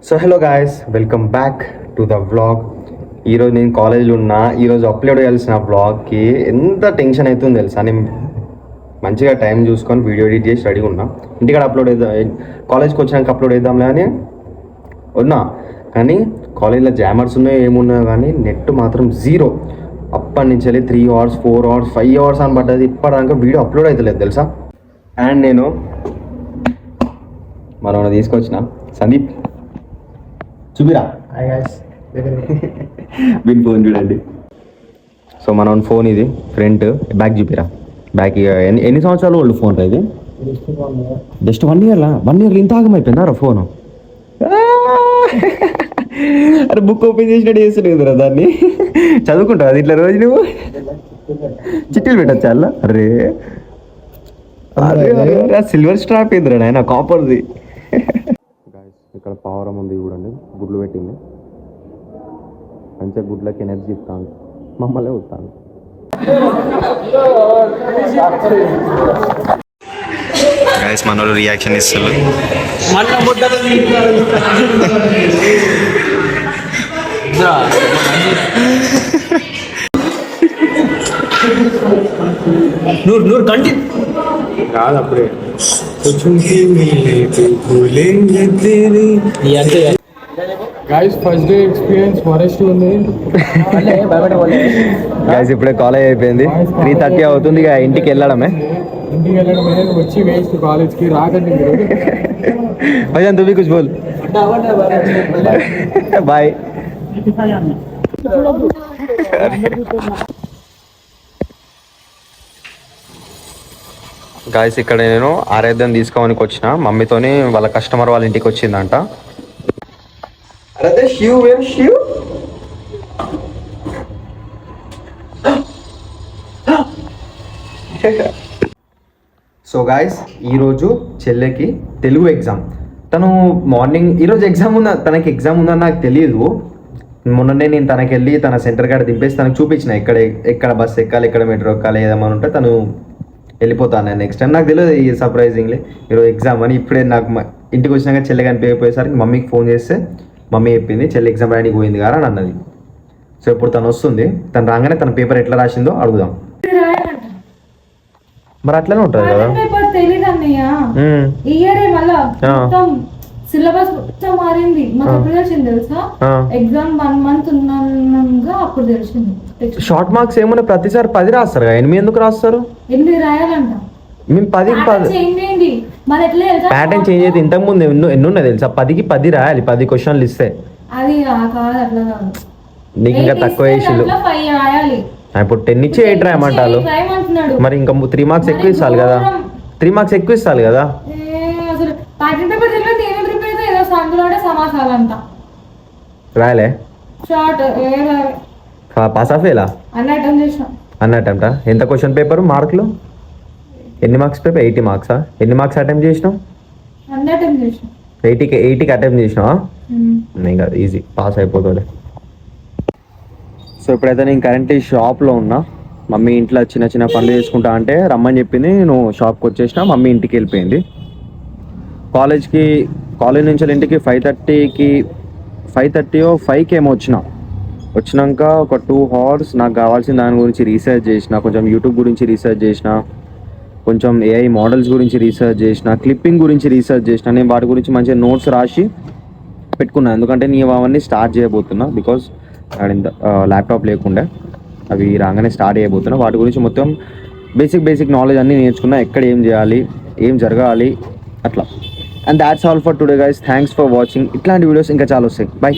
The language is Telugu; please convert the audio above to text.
So hello guys, welcome back to the vlog. ఈరోజు నేను కాలేజ్లో ఉన్నా. ఈరోజు అప్లోడ్ చేయాల్సిన వ్లాగ్కి ఎంత టెన్షన్ అవుతుందో తెలుసా. నేను మంచిగా టైం చూసుకొని వీడియో ఎడిట్ చేసి రెడీగా ఉన్నా. ఇంటికాడ అప్లోడ్ చేద్దాం, కాలేజ్కి వచ్చినాక అప్లోడ్ చేద్దాంలే అని ఉన్నా. కానీ కాలేజ్లో జామర్స్ ఉన్నాయో ఏమున్నాయో కానీ నెట్ మాత్రం జీరో. అప్పటి నుంచి వెళ్ళి 3 hours 4 hours 5 hours అని పడ్డది. ఇప్పటిదాకా వీడియో అప్లోడ్ అవుతలేదు తెలుసా. అండ్ నేను మనం తీసుకొచ్చిన సందీప్ చూపిరా వీని ఫోన్ చూడండి. సో మన ఫోన్ ఇది ఫ్రంట్ బ్యాక్ చూపిరా. బ్యాక్ ఎన్ని సంవత్సరాలు ఓల్డ్ ఫోన్ రా ఇది? Just 1 year. 1 year ఇంత ఆగమైపోయిందా రా ఫోను? అరే బుక్ ఓపెన్ చేసినట్టు చేస్తున్నావు కదరా దాన్ని. చదువుకుంటావు అది ఇట్లా రోజు నువ్వు చిట్టీలు పెట్టచ్చా అలా? అరే సిల్వర్ స్ట్రాప్ ఏందిరా నాయన, కాపర్ది. ఇక్కడ పావురం ఉంది చూడండి, గుడ్లు పెట్టింది. మంచిగా గుడ్లకి ఎనర్జీ ఇస్తాను, మమ్మల్ని వస్తాను. గైస్ మన వాళ్ళు రియాక్షన్ ఇస్తారు. నూరు కంటిన్యూ కాదు అప్పుడే guys first day experience forest ఉంది. గైస్ ఇప్పుడే కాలేజ్ అయిపోయింది, 3:30 అవుతుంది. ఇక ఇంటికి వెళ్ళడమే. వచ్చి వేస్ట్ కాలేజ్కి రాకండి భజన్ తువి కుछ बोल. బాయ్. గాయస్ ఇక్కడ నేను ఆరాధ్యం తీసుకోవడానికి వచ్చిన. మమ్మీతోని వాళ్ళ కస్టమర్ వాళ్ళ ఇంటికి వచ్చిందంట. సో గాయస్ ఈరోజు చెల్లెకి తెలుగు ఎగ్జామ్. తను మార్నింగ్ ఈరోజు ఎగ్జామ్ ఉందా, తనకి ఎగ్జామ్ ఉందని నాకు తెలియదు. మొన్ననే నేను తనకి వెళ్ళి తన సెంటర్ కాడ దింపేసి తనకు చూపించిన ఎక్కడ బస్ ఎక్కాలి, ఎక్కడ మెట్రో ఎక్కాలి ఏదేమని ఉంటే తను వెళ్ళిపోతాను నేను నెక్స్ట్ టైం. నాకు తెలియదు ఈ సర్ప్రైజింగ్లీ ఈరోజు ఎగ్జామ్ అని. ఇప్పుడే నాకు ఇంటికి వచ్చినాక చెల్లె కనిపించకపోయేసరికి మమ్మీకి ఫోన్ చేస్తే మమ్మీ చెప్పింది చెల్లి ఎగ్జామ్ రాయడానికి పోయింది కదా అని అన్నది. సో ఇప్పుడు తను వస్తుంది, తను రాగానే తన పేపర్ ఎట్లా రాసిందో అడుగుదాం. మరి అట్లనే ఉంటుంది కదా. సిలబస్ మొత్తం మారింది. మాకు ఎప్పుడు తెలిసింది తెలుసా? ఎగ్జామ్ 1 month ఉన్నాగా అప్పుడు తెలిసింది. షార్ట్ మార్క్స్ ఏమన్నా ప్రతిసారి 10 రాస్తారు, 8 ఎందుకు రాస్తారు? 8 రాయాలంట. మేము 10 ప్యాటర్న్ చేంజ్ అయితే ఇంతకు ముందు ఎన్ని ఉన్నాయి తెలుసా? 10కి 10 రాయాలి, 10 క్వశ్చన్లు ఇస్తే. అది కాదు, అట్లా కాదు. నీకు ఇంకా తక్కువ వేసిళ్ళు. ఇప్పుడు 10 ఇచ్చి 8 రాయమంటారు. మరి ఇంకా 3 మార్క్స్ ఎక్కువ ఇస్తాను కదా, 3 మార్క్స్ ఎక్కువ ఇస్తాను కదా. రాయలే పాస్ ఆఫేలా అన్నట్టంట. ఎంత క్వశ్చన్ పేపర్ మార్కులు? ఎన్ని మార్క్స్ పేపర్? 80 మార్క్సా? ఎన్ని మార్క్స్ అటెంప్ట్ చేసినావు? 80కి అటెంప్ట్ చేసినావా? ఇంకా ఈజీ పాస్ అయిపోతాడు. సో ఇప్పుడైతే నేను కరెంట్లీ షాప్లో ఉన్నా. మమ్మీ ఇంట్లో చిన్న చిన్న పనులు చేసుకుంటా అంటే రమ్మని చెప్పింది. నేను షాప్కి వచ్చేసిన, మమ్మీ ఇంటికి వెళ్ళిపోయింది. కాలేజ్ నుంచి ఇంటికి 5:30 ఏమో వచ్చినాక ఒక 2 hours నాకు కావాల్సిన దాని గురించి రీసెర్చ్ చేసిన, కొంచెం యూట్యూబ్ గురించి రీసెర్చ్ చేసిన, కొంచెం AI మోడల్స్ గురించి రీసెర్చ్ చేసిన, క్లిప్పింగ్ గురించి రీసెర్చ్ చేసిన. నేను వాటి గురించి మంచిగా నోట్స్ రాసి పెట్టుకున్నాను, ఎందుకంటే నేను అవన్నీ స్టార్ట్ చేయబోతున్నా. బికాజ్ ల్యాప్టాప్ లేకుండే అవి రాగానే స్టార్ట్ చేయబోతున్నా. వాటి గురించి మొత్తం బేసిక్ నాలెడ్జ్ అన్నీ నేర్చుకున్నా, ఎక్కడ ఏం చేయాలి, ఏం జరగాలి అట్లా. And that's all for today guys. Thanks for watching. ఇట్లాంటి వీడియోస్ ఇంకా చాలా వస్తాయి. Bye.